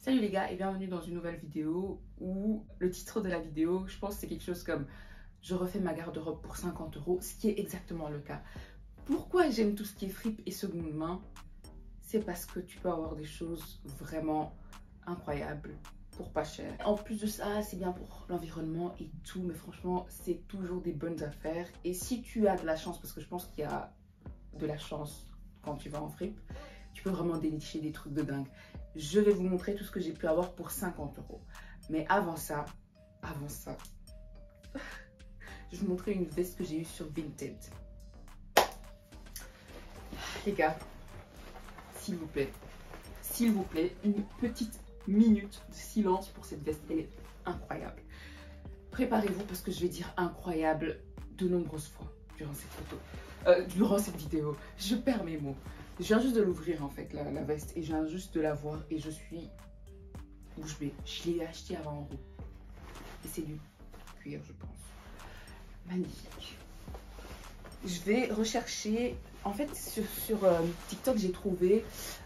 Salut les gars et bienvenue dans une nouvelle vidéo où le titre de la vidéo, je pense c'est quelque chose comme je refais ma garde-robe pour 50 €, ce qui est exactement le cas. Pourquoi j'aime tout ce qui est fripe et seconde main? C'est parce que tu peux avoir des choses vraiment incroyables pour pas cher. En plus de ça, c'est bien pour l'environnement et tout, mais franchement, c'est toujours des bonnes affaires. Et si tu as de la chance, parce que je pense qu'il y a de la chance quand tu vas en fripe, tu peux vraiment dénicher des trucs de dingue. Je vais vous montrer tout ce que j'ai pu avoir pour 50 €. Mais avant ça, je vais vous montrer une veste que j'ai eue sur Vinted. Les gars, s'il vous plaît, une petite minute de silence pour cette veste. Elle est incroyable. Préparez-vous parce que je vais dire incroyable de nombreuses fois durant cette photo, durant cette vidéo. Je perds mes mots. Je viens juste de l'ouvrir en fait, la veste, et je viens juste de la voir et je suis bouche bée. Je l'ai acheté à 20 €. Et c'est du cuir, je pense. Magnifique. Je vais rechercher, en fait sur TikTok j'ai trouvé,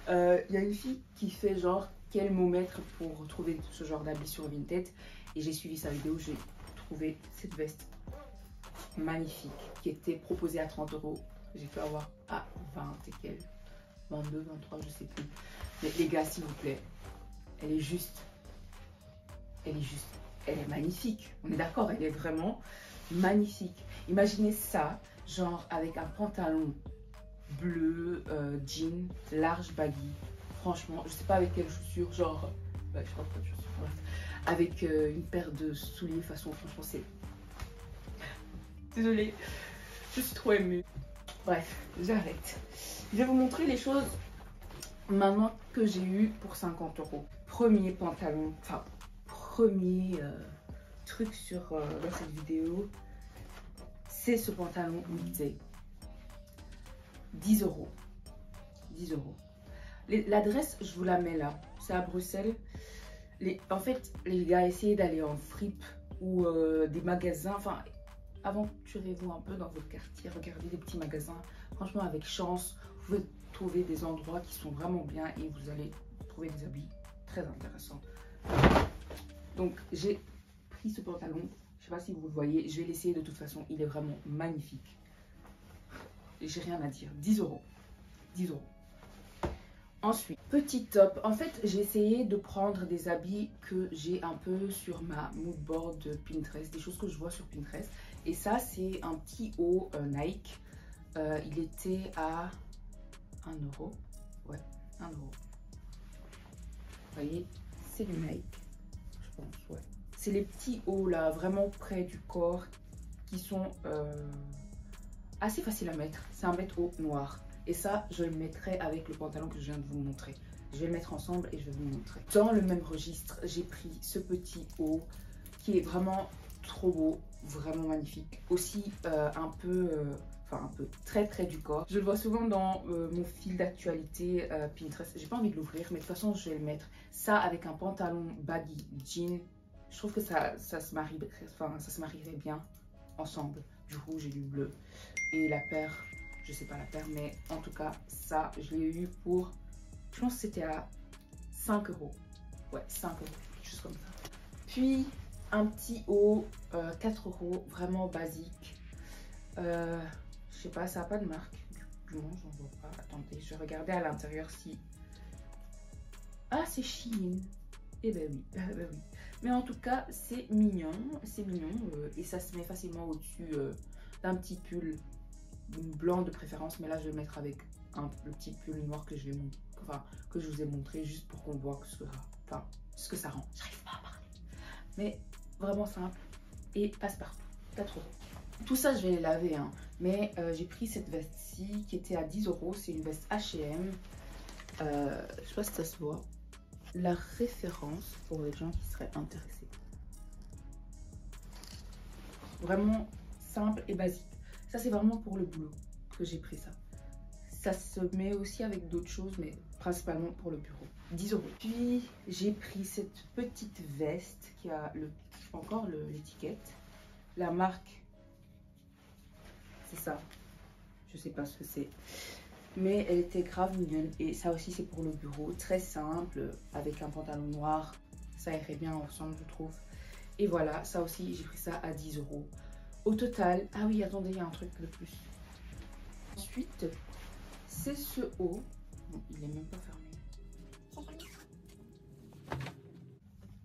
il y a une fille qui fait genre quel mot mettre pour trouver ce genre d'habit sur Vinted. Et j'ai suivi sa vidéo, j'ai trouvé cette veste magnifique qui était proposée à 30 €. J'ai pu avoir à 20 et quelques. 22, 23, je sais plus. Mais les gars, s'il vous plaît, elle est juste, elle est magnifique. On est d'accord, elle est vraiment magnifique. Imaginez ça, genre avec un pantalon bleu, jean, large, baggy. Franchement, je sais pas avec quelles chaussures, genre, bah, je sais pas quoi de chaussures, bref. Avec une paire de souliers façon, franchement, c'est... Désolée, je suis trop émue. Bref, j'arrête. Je vais vous montrer les choses maintenant que j'ai eu pour 50 €. Premier pantalon, enfin premier truc dans cette vidéo, c'est ce pantalon Weekday. 10 €. 10 €. L'adresse, je vous la mets là. C'est à Bruxelles. En fait, les gars, essayez d'aller en fripe ou des magasins. Enfin, aventurez-vous un peu dans votre quartier. Regardez des petits magasins. Franchement, avec chance, vous pouvez trouver des endroits qui sont vraiment bien et vous allez trouver des habits très intéressants. Donc, j'ai pris ce pantalon. Je sais pas si vous le voyez. Je vais l'essayer de toute façon. Il est vraiment magnifique. J'ai rien à dire. 10 €. 10 €. Ensuite, petit top. En fait, j'ai essayé de prendre des habits que j'ai un peu sur ma mood board de Pinterest, des choses que je vois sur Pinterest. Et ça, c'est un petit haut Nike. Il était à 1 €. Ouais, 1 €. Vous voyez, c'est du Nike, je pense, ouais. C'est les petits hauts là, vraiment près du corps, qui sont assez faciles à mettre. C'est un mettre haut noir. Et ça, je le mettrai avec le pantalon que je viens de vous montrer. Je vais le mettre ensemble et je vais vous le montrer. Dans le même registre, j'ai pris ce petit haut qui est vraiment trop beau, vraiment magnifique. Aussi un peu très près du corps. Je le vois souvent dans mon fil d'actualité Pinterest. J'ai pas envie de l'ouvrir, mais de toute façon, je vais le mettre. Ça avec un pantalon baggy jean, je trouve que ça se marierait bien ensemble. Du rouge et du bleu. Et la paire, je sais pas la paire, mais en tout cas, ça, je l'ai eu pour, je pense que c'était à 5 €. Ouais, 5 €, juste comme ça. Puis, un petit haut, 4 €, vraiment basique. Je sais pas, ça n'a pas de marque. Du moins, j'en vois pas. Attendez, je vais regarder à l'intérieur si... Ah, c'est Shein. Eh ben oui, ben oui. Mais en tout cas, c'est mignon, et ça se met facilement au-dessus d'un petit pull blanc de préférence, mais là je vais le mettre avec le petit pull noir que je vous ai montré juste pour qu'on voit ce que ça rend. J'arrive pas à parler. Mais vraiment simple et passe-partout. 4 €. Tout ça je vais les laver, hein. Mais j'ai pris cette veste-ci qui était à 10 €. C'est une veste H&M. Je sais pas si ça se voit. La référence pour les gens qui seraient intéressés. Vraiment simple et basique. Ça, c'est vraiment pour le boulot que j'ai pris ça. Ça se met aussi avec d'autres choses, mais principalement pour le bureau. 10 €. Puis, j'ai pris cette petite veste qui a encore l'étiquette. La marque, c'est ça. Je sais pas ce que c'est. mais elle était grave mignonne. Et ça aussi, c'est pour le bureau. Très simple, avec un pantalon noir. Ça irait bien ensemble, je trouve. Et voilà, ça aussi, j'ai pris ça à 10 €. Au total, ah oui, attendez, il y a un truc de plus. Ensuite, c'est ce haut. Bon, il est même pas fermé.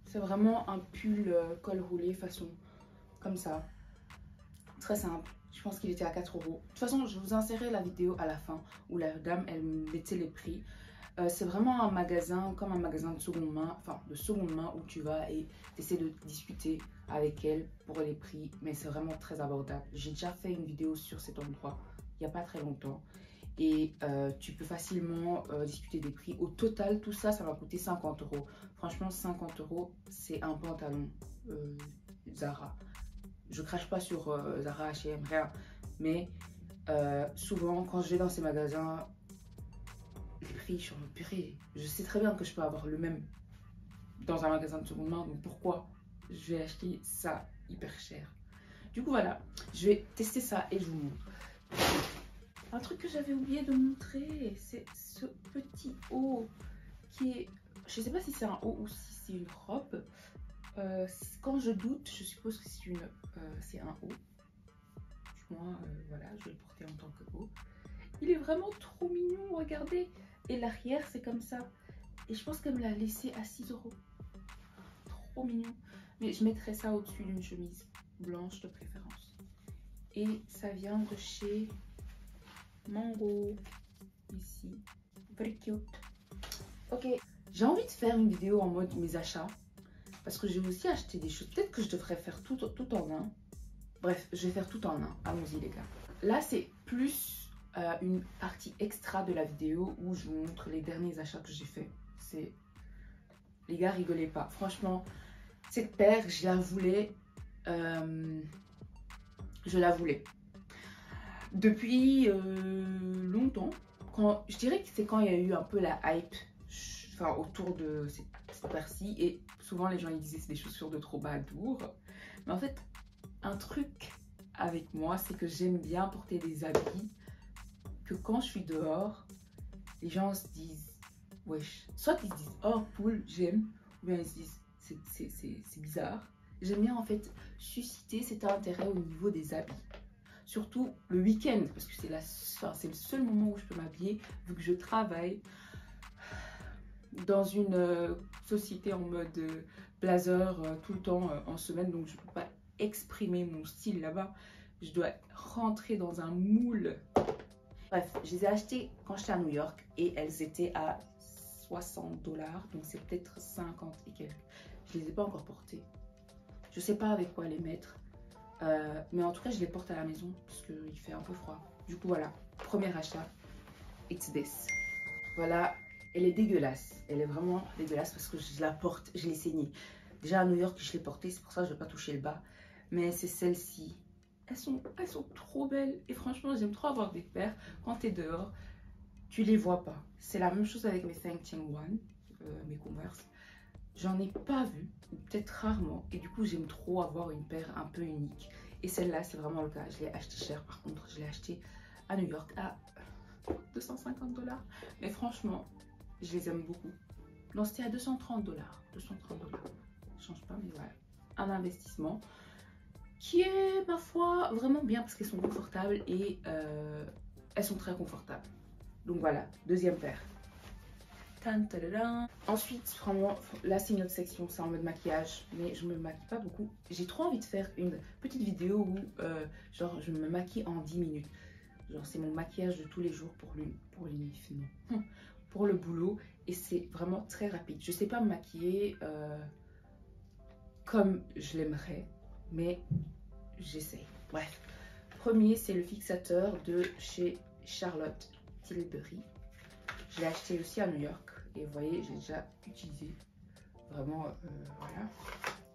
C'est vraiment un pull col roulé façon comme ça. Très simple. Je pense qu'il était à 4 €. De toute façon, je vous insérerai la vidéo à la fin où la dame, elle mettait les prix. C'est vraiment un magasin, comme un magasin de seconde main, enfin de seconde main où tu vas et tu essaies de discuter avec elle pour les prix. Mais c'est vraiment très abordable. J'ai déjà fait une vidéo sur cet endroit il n'y a pas très longtemps. Et tu peux facilement discuter des prix. Au total, tout ça, ça m'a coûté 50 €. Franchement, 50 €, c'est un pantalon Zara. Je crache pas sur Zara, H&M, rien. Mais souvent, quand je vais dans ces magasins, les prix, je suis en purée. Je sais très bien que je peux avoir le même dans un magasin de seconde main. Donc pourquoi je vais acheter ça hyper cher? Du coup, voilà. Je vais tester ça et je vous montre. Un truc que j'avais oublié de montrer, c'est ce petit haut qui est... Je sais pas si c'est un haut ou si c'est une robe. Quand je doute, je suppose que c'est un haut. Moi, voilà, je vais le porter en tant que haut. Il est vraiment trop mignon, regardez. Et l'arrière, c'est comme ça. Et je pense qu'elle me l'a laissé à 6 €. Trop mignon. Mais je mettrai ça au-dessus d'une chemise blanche de préférence. Et ça vient de chez Mango. Ici. Very cute. Ok. J'ai envie de faire une vidéo en mode mes achats. Parce que j'ai aussi acheté des choses. Peut-être que je devrais faire tout en un. Bref, je vais faire tout en un. Allons-y les gars. Là, c'est plus une partie extra de la vidéo où je vous montre les derniers achats que j'ai fait. C'est... Les gars, rigolez pas. Franchement, cette paire, je la voulais. Je la voulais. Depuis longtemps. Je dirais que c'est quand il y a eu un peu la hype autour de cette paire-ci. Et souvent, les gens ils disaient c'est des chaussures de trop badour. Mais en fait, un truc avec moi, c'est que j'aime bien porter des habits que quand je suis dehors, les gens se disent wesh. Soit ils se disent oh cool, j'aime, ou bien ils se disent c'est bizarre. J'aime bien en fait susciter cet intérêt au niveau des habits. Surtout le week-end, parce que c'est le seul moment où je peux m'habiller, vu que je travaille dans une société en mode blazer tout le temps en semaine, donc je ne peux pas exprimer mon style là-bas. Je dois rentrer dans un moule. Bref, je les ai achetées quand j'étais à New York et elles étaient à 60 $, donc c'est peut-être 50 et quelques. Je les ai pas encore portées. Je sais pas avec quoi les mettre, mais en tout cas je les porte à la maison parce qu'il fait un peu froid. Du coup voilà, premier achat, it's this. Voilà, elle est dégueulasse. Elle est vraiment dégueulasse parce que je la porte, je l'ai saignée. Déjà à New York je l'ai portée, c'est pour ça que je ne vais pas toucher le bas. Mais c'est celle-ci. Elles sont trop belles. Et franchement, j'aime trop avoir des paires. Quand tu es dehors, tu les vois pas. C'est la même chose avec mes Sanction One, mes Converse. J'en ai pas vu, ou peut-être rarement. Et du coup, j'aime trop avoir une paire un peu unique. Et celle-là, c'est vraiment le cas. Je l'ai acheté cher. Par contre, je l'ai acheté à New York à 250 $. Mais franchement, je les aime beaucoup. Non, c'était à 230 $. 230 $. Ça change pas, mais voilà. Un investissement qui est, ma foi, vraiment bien parce qu'elles sont confortables et elles sont très confortables. Donc voilà, deuxième paire. Ensuite, vraiment, là c'est une autre section, c'est en mode maquillage, mais je me maquille pas beaucoup. J'ai trop envie de faire une petite vidéo où genre je me maquille en 10 minutes. Genre c'est mon maquillage de tous les jours pour pour le boulot et c'est vraiment très rapide. Je sais pas me maquiller comme je l'aimerais, mais j'essaye. Bref, premier c'est le fixateur de chez Charlotte Tilbury. Je l'ai acheté aussi à New York et vous voyez, j'ai déjà utilisé. Vraiment, voilà,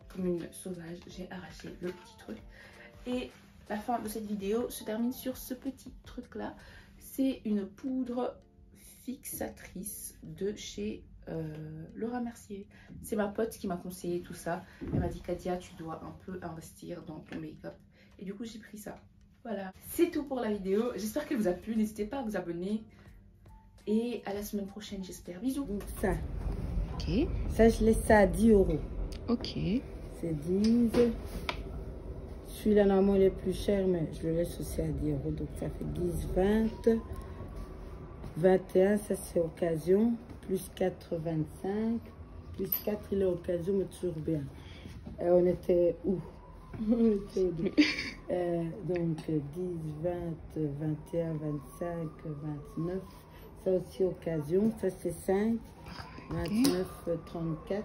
comme une sauvage, j'ai arraché le petit truc. Et la fin de cette vidéo se termine sur ce petit truc là. C'est une poudre fixatrice de chez Laura Mercier. C'est ma pote qui m'a conseillé tout ça. Elle m'a dit Katia, tu dois un peu investir dans ton make-up. Et du coup, j'ai pris ça. Voilà, c'est tout pour la vidéo. J'espère qu'elle vous a plu. N'hésitez pas à vous abonner. Et à la semaine prochaine, j'espère. Bisous. Donc ça. Ok. Ça, je laisse ça à 10 €. Ok. C'est 10. Celui-là, normalement, il est plus cher, mais je le laisse aussi à 10 €. Donc, ça fait 10, 20. 21, ça, c'est occasion. Plus 4, 25. Plus 4, il est occasion, mais toujours bien. On était où? On était où? Donc, 10, 20, 21, 25, 29. Ça aussi, occasion. Ça, c'est 5. 29, 34.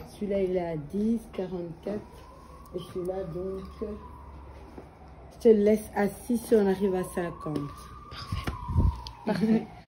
Celui-là, il est à 10, 44. Et celui-là, donc, je te le laisse à 6 si on arrive à 50. Parfait.